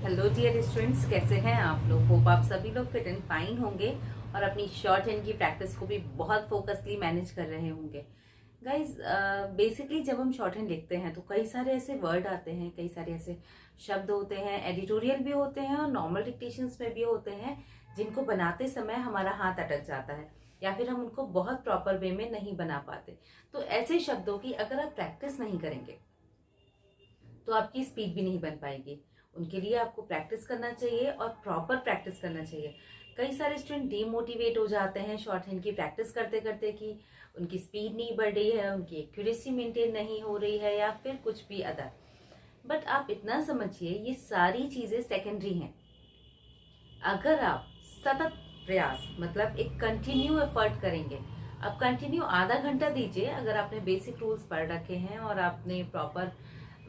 Hello dear students, कैसे हैं आप लोग। होप आप सभी लोग फिट एंड फाइन होंगे और अपनी शॉर्ट हैंड की प्रैक्टिस को भी बहुत फोकसली मैनेज कर रहे होंगे। गाइज, बेसिकली जब हम शॉर्ट हैंड लिखते हैं तो कई सारे ऐसे वर्ड आते हैं, कई सारे ऐसे शब्द होते हैं, एडिटोरियल भी होते हैं और नॉर्मल डिक्टेशंस में भी होते हैं, जिनको बनाते समय हमारा हाथ अटक जाता है या फिर हम उनको बहुत प्रॉपर वे में नहीं बना पाते। तो ऐसे शब्दों की अगर आप प्रैक्टिस नहीं करेंगे तो आपकी स्पीड भी नहीं बन पाएगी। उनके लिए आपको प्रैक्टिस करना चाहिए और प्रॉपर प्रैक्टिस करना चाहिए। कई सारे स्टूडेंट डीमोटिवेट हो जाते हैं शॉर्ट हैंड की प्रैक्टिस करते करते कि उनकी स्पीड नहीं बढ़ रही है, उनकी एक्यूरेसी मेंटेन नहीं हो रही है या फिर कुछ भी अदर। बट आप इतना समझिए, ये सारी चीजें सेकेंडरी हैं। अगर आप सतत प्रयास मतलब एक कंटिन्यू एफर्ट करेंगे, आप कंटिन्यू आधा घंटा दीजिए। अगर आपने बेसिक रूल्स पढ़ रखे हैं और आपने प्रॉपर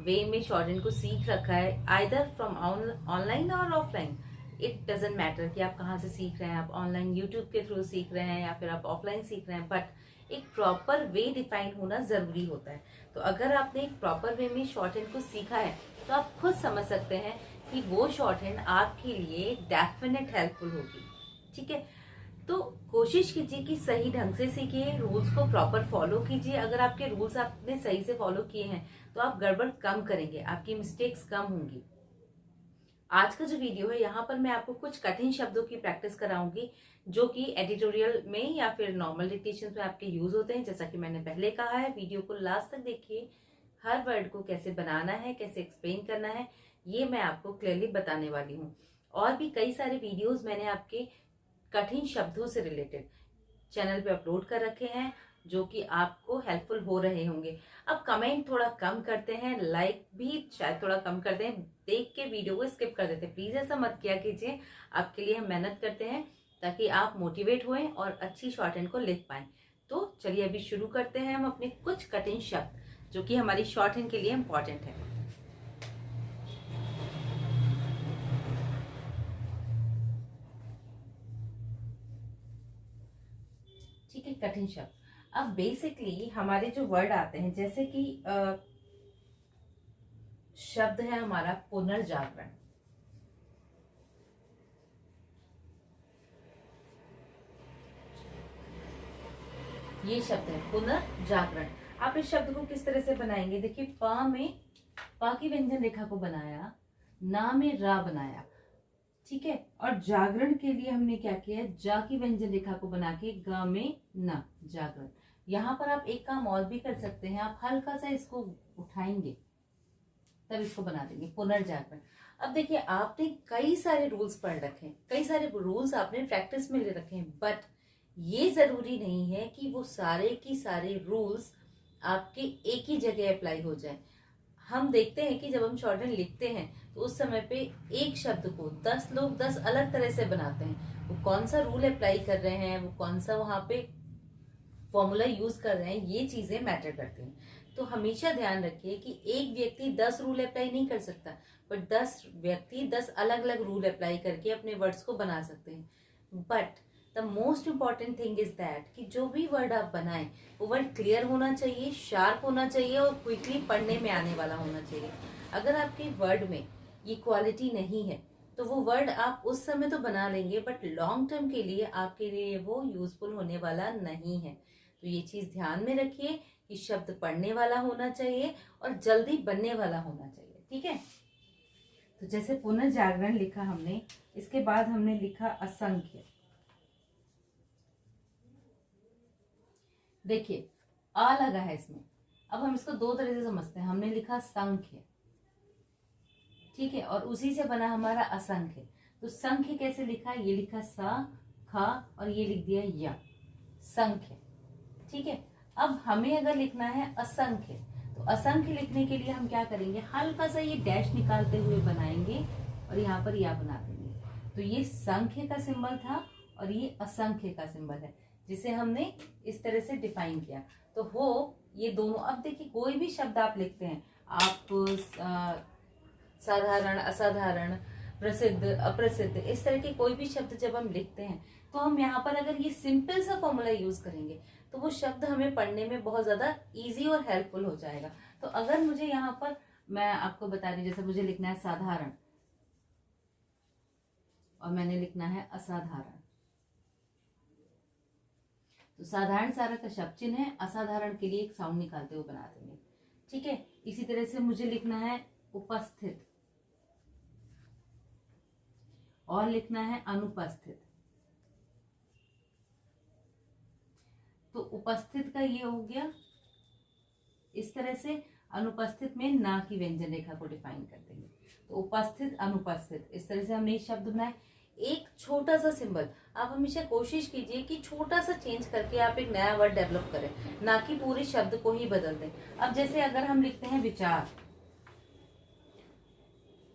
वे में शॉर्ट हैंड को सीख रखा है, आइदर फ्रॉम ऑनलाइन और ऑफलाइन, इट डजेंट मैटर कि आप कहाँ से सीख रहे हैं। आप ऑनलाइन यूट्यूब के थ्रू सीख रहे हैं या फिर आप ऑफलाइन सीख रहे हैं, बट एक प्रॉपर वे डिफाइन होना जरूरी होता है। तो अगर आपने एक प्रॉपर वे में शॉर्ट हैंड को सीखा है तो आप खुद समझ सकते हैं कि वो शॉर्ट हैंड आपके लिए डेफिनेट हेल्पफुल होगी। ठीक है, तो कोशिश कीजिए कि सही ढंग से सीखिए, रूल्स को प्रॉपर फॉलो कीजिए। अगर आपके रूल्स आपने सही से फॉलो किए हैं तो आप गड़बड़ कम करेंगे, आपकी मिस्टेक्स कम होंगी। आज का जो वीडियो है, यहाँ पर मैं आपको कुछ कठिन शब्दों की प्रैक्टिस कराऊंगी जो कि एडिटोरियल में या फिर नॉर्मल डिक्टेशन में आपके यूज होते हैं। जैसा कि मैंने पहले कहा है, वीडियो को लास्ट तक देखिए। हर वर्ड को कैसे बनाना है, कैसे एक्सप्लेन करना है, ये मैं आपको क्लियरली बताने वाली हूँ। और भी कई सारे वीडियोज मैंने आपके कठिन शब्दों से रिलेटेड चैनल पे अपलोड कर रखे हैं जो कि आपको हेल्पफुल हो रहे होंगे। अब कमेंट थोड़ा कम करते हैं, लाइक भी शायद थोड़ा कम कर दें, देख के वीडियो को स्किप कर देते हैं। प्लीज ऐसा मत किया कीजिए। आपके लिए हम मेहनत करते हैं ताकि आप मोटिवेट होएं और अच्छी शॉर्ट हैंड को लिख पाएं। तो चलिए अभी शुरू करते हैं हम अपने कुछ कठिन शब्द जो कि हमारी शॉर्ट हैंड के लिए इम्पोर्टेंट है। ठीक है, कठिन शब्द। अब बेसिकली हमारे जो वर्ड आते हैं, जैसे कि शब्द है हमारा पुनर्जागरण। ये शब्द है पुनर्जागरण। आप इस शब्द को किस तरह से बनाएंगे? देखिए, पा में पा की व्यंजन रेखा को बनाया, ना में रा बनाया, ठीक है। और जागरण के लिए हमने क्या किया? जा की व्यंजन रेखा को बना के ग में न, जागरण। यहाँ पर आप एक काम और भी कर सकते हैं, आप हल्का सा इसको उठाएंगे तब इसको बना देंगे पुनर्जागरण। अब देखिए, आपने कई सारे रूल्स पढ़ रखे हैं, कई सारे रूल्स आपने प्रैक्टिस में ले रखे हैं, बट ये जरूरी नहीं है कि वो सारे की सारे रूल्स आपके एक ही जगह अप्लाई हो जाए। हम देखते हैं कि जब हम शॉर्ट हैंड लिखते हैं तो उस समय पे एक शब्द को 10 लोग 10 अलग तरह से बनाते हैं। वो कौन सा रूल अप्लाई कर रहे हैं, वो कौन सा वहां पे फॉर्मूला यूज कर रहे हैं, ये चीजें मैटर करती हैं। तो हमेशा ध्यान रखिए कि एक व्यक्ति 10 रूल अप्लाई नहीं कर सकता, बट 10 व्यक्ति 10 अलग अलग रूल अप्लाई करके अपने वर्ड्स को बना सकते हैं। But the most important thing is that कि जो भी वर्ड आप बनाएं वो वर्ड क्लियर होना चाहिए, शार्प होना चाहिए और क्विकली पढ़ने में आने वाला होना चाहिए। अगर आपके वर्ड में ये क्वालिटी नहीं है तो वो वर्ड आप उस समय तो बना लेंगे, बट लॉन्ग टर्म के लिए आपके लिए वो यूजफुल होने वाला नहीं है। तो ये चीज ध्यान में रखिए कि शब्द पढ़ने वाला होना चाहिए और जल्दी बनने वाला होना चाहिए। ठीक है, तो जैसे पुनर्जागरण लिखा हमने, इसके बाद हमने लिखा असंख्य। देखिए, आ लगा है इसमें। अब हम इसको दो तरह से समझते हैं। हमने लिखा संख्य, ठीक है, और उसी से बना हमारा असंख्य। तो संख्य कैसे लिखा? ये लिखा सा खा और ये लिख दिया या, संख्य। ठीक है, अब हमें अगर लिखना है असंख्य, तो असंख्य लिखने के लिए हम क्या करेंगे? हल्का सा ये डैश निकालते हुए बनाएंगे और यहाँ पर या बना देंगे। तो ये संख्य का सिंबल था और ये असंख्य का सिंबल है, जिसे हमने इस तरह से डिफाइन किया। तो हो ये दोनों। अब देखिए, कोई भी शब्द आप लिखते हैं, आप साधारण, असाधारण, प्रसिद्ध, अप्रसिद्ध, इस तरह के कोई भी शब्द जब हम लिखते हैं तो हम यहाँ पर अगर ये सिंपल सा फॉर्मूला यूज करेंगे तो वो शब्द हमें पढ़ने में बहुत ज्यादा इजी और हेल्पफुल हो जाएगा। तो अगर मुझे यहाँ पर, मैं आपको बता रही हूँ, जैसे मुझे लिखना है साधारण, और मैंने लिखना है असाधारण। तो साधारण सारा का शब्द चिन्ह है, असाधारण के लिए एक साउंड निकालते हुए बना देंगे। ठीक है, इसी तरह से मुझे लिखना है उपस्थित और लिखना है अनुपस्थित। तो उपस्थित का ये हो गया इस तरह से, अनुपस्थित में ना की व्यंजन रेखा को डिफाइन कर देंगे। तो उपस्थित अनुपस्थित इस तरह से हमने ये शब्द बनाए। एक छोटा सा सिंबल, आप हमेशा कोशिश कीजिए कि छोटा सा चेंज करके आप एक नया वर्ड डेवलप करें, ना कि पूरे शब्द को ही बदल दें। अब जैसे अगर हम लिखते हैं विचार,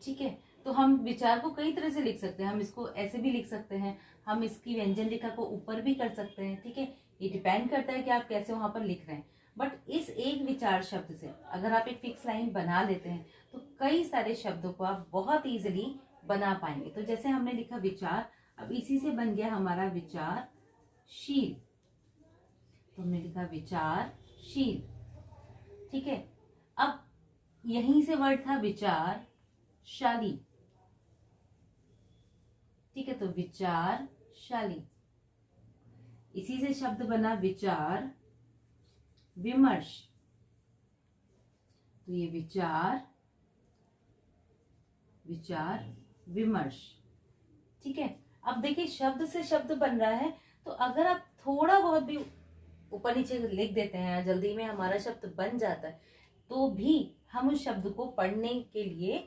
ठीक है, तो हम विचार को कई तरह से लिख सकते हैं। हम इसको ऐसे भी लिख सकते हैं, हम इसकी व्यंजन रेखा को ऊपर भी कर सकते हैं। ठीक है, ये डिपेंड करता है कि आप कैसे वहां पर लिख रहे हैं। बट इस एक विचार शब्द से अगर आप एक फिक्स लाइन बना लेते हैं तो कई सारे शब्दों को आप बहुत इजीली बना पाएंगे। तो जैसे हमने लिखा विचार, अब इसी से बन गया हमारा विचारशील। तो हमने लिखा विचारशील। ठीक है, अब यहीं से वर्ड था विचारशाली। ठीक है, तो विचारशाली। इसी से शब्द बना विचार विमर्श। तो ये विचार विमर्श। ठीक है, अब देखिए शब्द से शब्द बन रहा है, तो अगर आप थोड़ा बहुत भी ऊपर नीचे लिख देते हैं, जल्दी में हमारा शब्द बन जाता है, तो भी हम उस शब्द को पढ़ने के लिए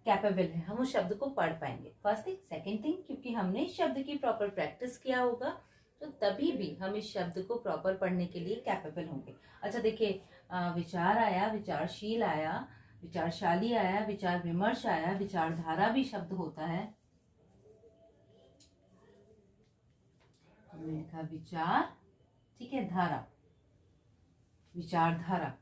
कैपेबल है, हम उस शब्द को पढ़ पाएंगे। First thing. सेकेंड थिंग, क्योंकि हमने इस शब्द की प्रॉपर प्रैक्टिस किया होगा, तो तभी भी हम इस शब्द को प्रॉपर पढ़ने के लिए कैपेबल होंगे। अच्छा देखिए, विचार आया, विचारशील आया, विचारशाली आया, विचार विमर्श आया, विचारधारा भी शब्द होता है। हमने लिखा विचार, ठीक है, धारा, विचारधारा।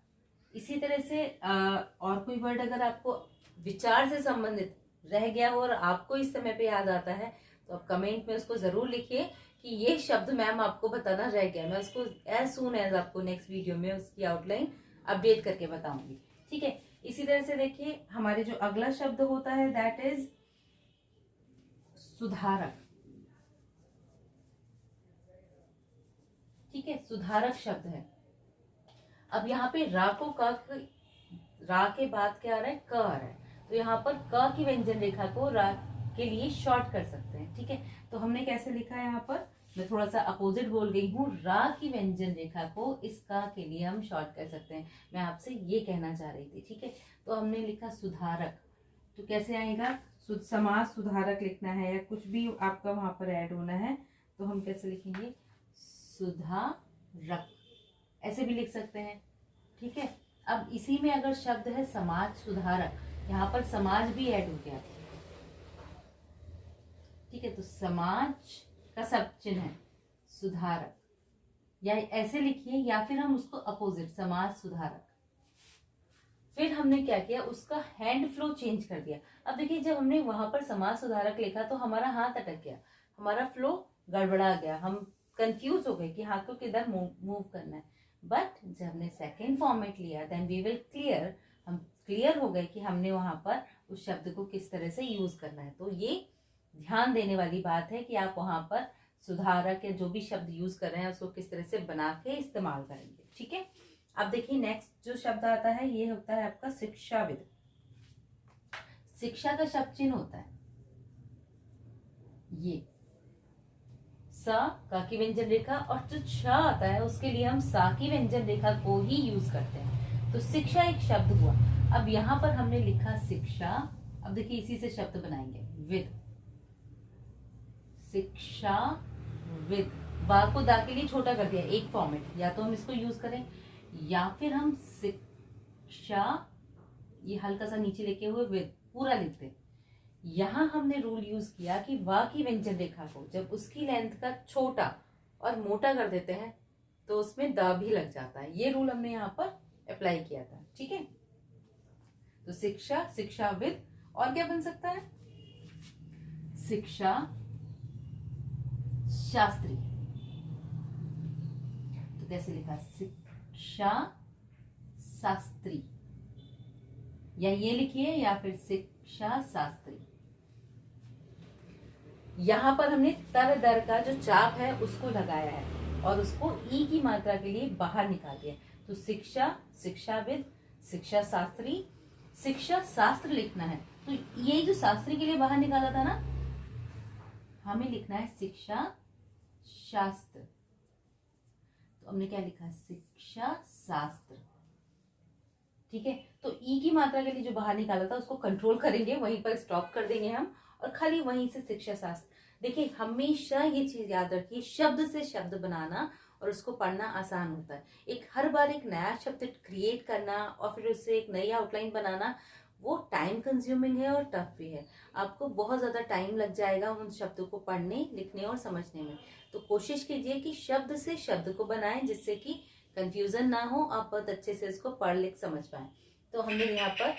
इसी तरह से और कोई वर्ड अगर आपको विचार से संबंधित रह गया हो और आपको इस समय पे याद आता है, तो आप कमेंट में उसको जरूर लिखिए कि ये शब्द मैम आपको बताना रह गया। मैं उसको एज सून एज आपको नेक्स्ट वीडियो में उसकी आउटलाइन अपडेट करके बताऊंगी। ठीक है, इसी तरह से देखिए हमारे जो अगला शब्द होता है दैट इज सुधारक। ठीक है, सुधारक शब्द है। अब यहाँ पे रा को रा के बाद क्या आ रहा है, क आ रहा है, तो यहाँ पर क की व्यंजन रेखा को रा के लिए शॉर्ट कर सकते हैं। ठीक है, तो हमने कैसे लिखा है, यहाँ पर मैं थोड़ा सा अपोजिट बोल गई हूँ, रा की व्यंजन रेखा को इस का के लिए हम शॉर्ट कर सकते हैं। मैं आपसे ये कहना चाह रही थी। ठीक है, तो हमने लिखा सुधारक, तो कैसे आएगा, समाज सुधारक लिखना है या कुछ भी आपका वहां पर ऐड होना है, तो हम कैसे लिखेंगे, सुधारक, ऐसे भी लिख सकते हैं। ठीक है, अब इसी में अगर शब्द है समाज सुधारक, यहाँ पर समाज भी ऐड हो गया। ठीक है, तो समाज का सब चिन्ह है सुधारक, या ऐसे लिखिए, या फिर हम उसको अपोजिट समाज सुधारक। फिर हमने क्या किया, उसका हैंड फ्लो चेंज कर दिया। अब देखिए जब हमने वहां पर समाज सुधारक लिखा तो हमारा हाथ अटक गया, हमारा फ्लो गड़बड़ा गया, हम कंफ्यूज हो गए कि हाथ को किधर मूव करना है। बट जब हमने सेकेंड फॉर्मेट लिया देन वी विल क्लियर, हम क्लियर हो गए कि हमने वहां पर उस शब्द को किस तरह से यूज करना है। तो ये ध्यान देने वाली बात है कि आप वहां पर सुधारक या जो भी शब्द यूज कर रहे हैं उसको किस तरह से बना के इस्तेमाल करेंगे। ठीक है, अब देखिए नेक्स्ट जो शब्द आता है ये होता है आपका शिक्षाविद। शिक्षा का शब्द चिन्ह होता है ये सा, का की व्यंजन रेखा, और जो छ आता है उसके लिए हम सा की व्यंजन रेखा को ही यूज करते हैं। तो शिक्षा एक शब्द हुआ। अब यहाँ पर हमने लिखा शिक्षा, अब देखिए इसी से शब्द बनाएंगे विद, शिक्षा विद, वा को दा के लिए छोटा कर दिया, एक फॉर्मेट, या तो हम इसको यूज करें या फिर हम शिक्षा ये हल्का सा नीचे लेके हुए विद पूरा लिखते। यहां हमने रूल यूज किया कि वा की व्यंजन रेखा को जब उसकी लेंथ का छोटा और मोटा कर देते हैं तो उसमें दा भी लग जाता है। ये रूल हमने यहाँ पर अप्लाई किया था। ठीक है, तो शिक्षा, शिक्षाविद, और क्या बन सकता है, शिक्षा शास्त्री। तो कैसे लिखा, शिक्षा शास्त्री, या ये लिखिए या फिर शिक्षा शास्त्री। यहाँ पर हमने तर दर का जो चाप है उसको लगाया है और उसको ई की मात्रा के लिए बाहर निकाल दिया। तो शिक्षा, शिक्षाविद, शिक्षा शास्त्री, शिक्षा शास्त्र लिखना है। तो ये जो शास्त्री के लिए बाहर निकाला था ना, हमें लिखना है शिक्षा शास्त्र। तो हमने क्या लिखा, शिक्षा शास्त्र। ठीक है, तो ई की मात्रा के लिए जो बाहर निकाला था उसको कंट्रोल करेंगे, वहीं पर स्टॉप कर देंगे हम और खाली वहीं से शिक्षा शास्त्र। देखिए हमेशा ये चीज याद रखिए, शब्द से शब्द बनाना और उसको पढ़ना आसान होता है। एक हर बार एक नया शब्द क्रिएट करना और फिर उससे एक नई आउटलाइन बनाना, वो टाइम कंज्यूमिंग है और टफ भी है। आपको बहुत ज्यादा टाइम लग जाएगा उन शब्दों को पढ़ने, लिखने और समझने में। तो कोशिश कीजिए कि शब्द से शब्द को बनाएं जिससे कि कंफ्यूजन ना हो, आप बहुत अच्छे से इसको पढ़ लिख समझ पाए। तो हमने यहाँ पर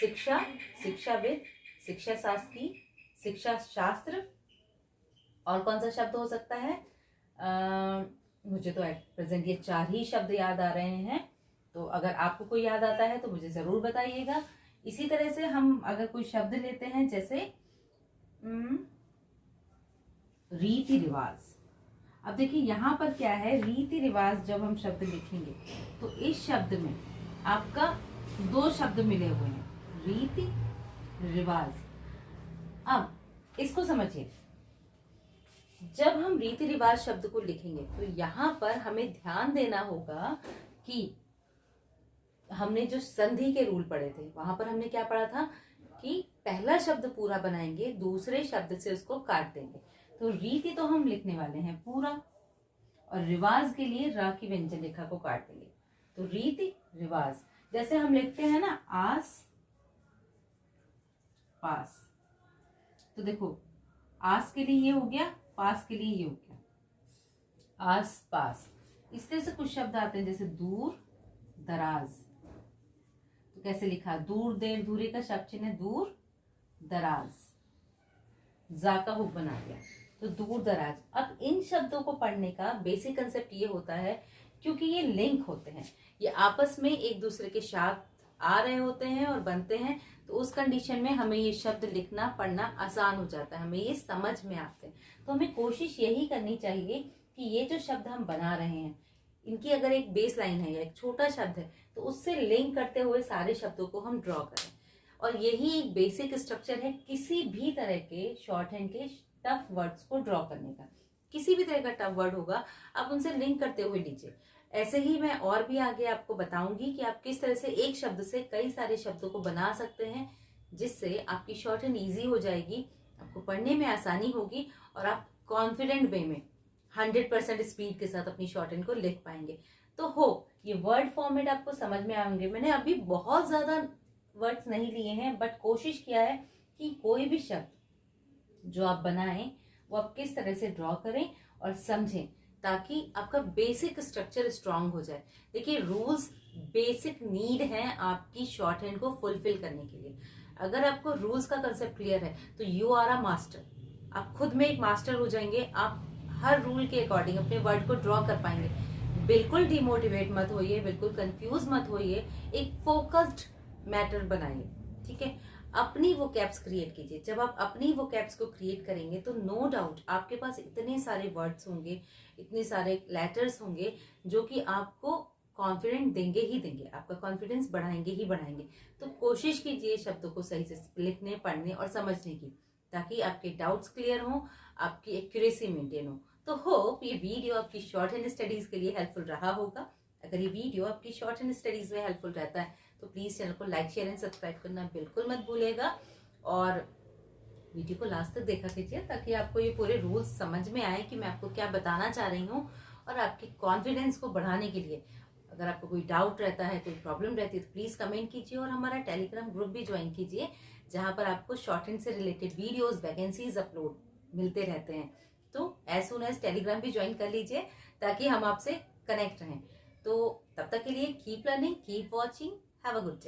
शिक्षा, शिक्षाविद, शिक्षा शास्त्री, शिक्षा शास्त्र और कौन सा शब्द हो सकता है, मुझे तो एट प्रेजेंट ये 4 ही शब्द याद आ रहे हैं। तो अगर आपको कोई याद आता है तो मुझे जरूर बताइएगा। इसी तरह से हम अगर कोई शब्द लेते हैं जैसे रीति रिवाज। अब देखिए यहाँ पर क्या है, रीति रिवाज जब हम शब्द लिखेंगे तो इस शब्द में आपका 2 शब्द मिले हुए हैं, रीति रिवाज। अब इसको समझिए, जब हम रीति रिवाज शब्द को लिखेंगे तो यहाँ पर हमें ध्यान देना होगा कि हमने जो संधि के रूल पढ़े थे वहां पर हमने क्या पढ़ा था कि पहला शब्द पूरा बनाएंगे, दूसरे शब्द से उसको काट देंगे। तो रीति तो हम लिखने वाले हैं पूरा और रिवाज के लिए र की व्यंजन रेखा को काट देंगे। तो रीति रिवाज जैसे हम लिखते हैं ना, आस पास। तो देखो आस के लिए ये हो गया, पास के लिए ये हो गया, आस पास। इस तरह से कुछ शब्द आते हैं जैसे दूर दराज। तो कैसे लिखा, दूर देर दूरी का शब्द चिन्ह दूर दराज, जा का हुक बना दिया, तो दूर दराज। अब इन शब्दों को पढ़ने का बेसिक कंसेप्ट ये होता है, क्योंकि ये लिंक होते हैं, ये आपस में एक दूसरे के साथ आ रहे होते हैं और बनते हैं, तो उस कंडीशन में हमें ये शब्द लिखना पढ़ना आसान हो जाता है, हमें ये समझ में आते हैं। तो हमें कोशिश यही करनी चाहिए कि ये जो शब्द हम बना रहे हैं इनकी अगर एक बेस लाइन है या एक छोटा शब्द है तो उससे लिंक करते हुए सारे शब्दों को हम ड्रॉ करें। और यही एक बेसिक स्ट्रक्चर है किसी भी तरह के शॉर्ट हैंड के टफ वर्ड्स को ड्रॉ करने का। किसी भी तरह का टफ वर्ड होगा आप उनसे लिंक करते हुए लीजिए। ऐसे ही मैं और भी आगे आपको बताऊंगी कि आप किस तरह से एक शब्द से कई सारे शब्दों को बना सकते हैं, जिससे आपकी शॉर्ट हैंड ईजी हो जाएगी, आपको पढ़ने में आसानी होगी और आप कॉन्फिडेंट वे में 100% स्पीड के साथ अपनी शॉर्ट हैंड को लिख पाएंगे। तो हो ये वर्ड फॉर्मेट आपको समझ में आएंगे। मैंने अभी बहुत ज्यादा वर्ड्स नहीं लिए हैं, बट कोशिश किया है कि कोई भी शब्द जो आप बनाएं वो आप किस तरह से ड्रॉ करें और समझें, ताकि आपका बेसिक स्ट्रक्चर स्ट्रांग हो जाए। देखिए रूल्स बेसिक नीड है आपकी शॉर्ट हैंड को फुलफिल करने के लिए। अगर आपको रूल्स का कंसेप्ट क्लियर है तो यू आर अ मास्टर, आप खुद में एक मास्टर हो जाएंगे। आप हर रूल के अकॉर्डिंग अपने वर्ड को ड्रॉ कर पाएंगे। बिल्कुल डिमोटिवेट मत होइए, बिल्कुल कंफ्यूज मत होइए, एक फोकस्ड मैटर बनाइए। ठीक है, अपनी वो कैप्स क्रिएट कीजिए। जब आप अपनी वो कैप्स को क्रिएट करेंगे तो नो डाउट आपके पास इतने सारे वर्ड्स होंगे, इतने सारे लेटर्स होंगे जो कि आपको कॉन्फिडेंट देंगे ही देंगे, आपका कॉन्फिडेंस बढ़ाएंगे ही बढ़ाएंगे। तो कोशिश कीजिए शब्दों को सही से लिखने, पढ़ने और समझने की, ताकि आपके डाउट्स क्लियर हो, आपकी एक्यूरेसी मेंटेन हो। तो होप ये वीडियो आपकी शॉर्ट हैंड स्टडीज के लिए हेल्पफुल रहा होगा। अगर ये वीडियो आपकी शॉर्ट हैंड स्टडीज में हेल्पफुल रहता है तो प्लीज चैनल को लाइक शेयर एंड सब्सक्राइब करना बिल्कुल मत भूलिएगा और वीडियो को लास्ट तक देखा कीजिए, ताकि आपको ये पूरे रूल्स समझ में आए कि मैं आपको क्या बताना चाह रही हूँ। और आपके कॉन्फिडेंस को बढ़ाने के लिए अगर आपको कोई डाउट रहता है, कोई प्रॉब्लम रहती है तो प्लीज कमेंट कीजिए और हमारा टेलीग्राम ग्रुप भी ज्वाइन कीजिए, जहां पर आपको शॉर्ट हैंड से रिलेटेड वीडियोस, वैकेंसीज अपलोड मिलते रहते हैं। तो एज सुन एज टेलीग्राम भी ज्वाइन कर लीजिए ताकि हम आपसे कनेक्ट रहें। तो तब तक के लिए keep learning, keep watching, have a good day.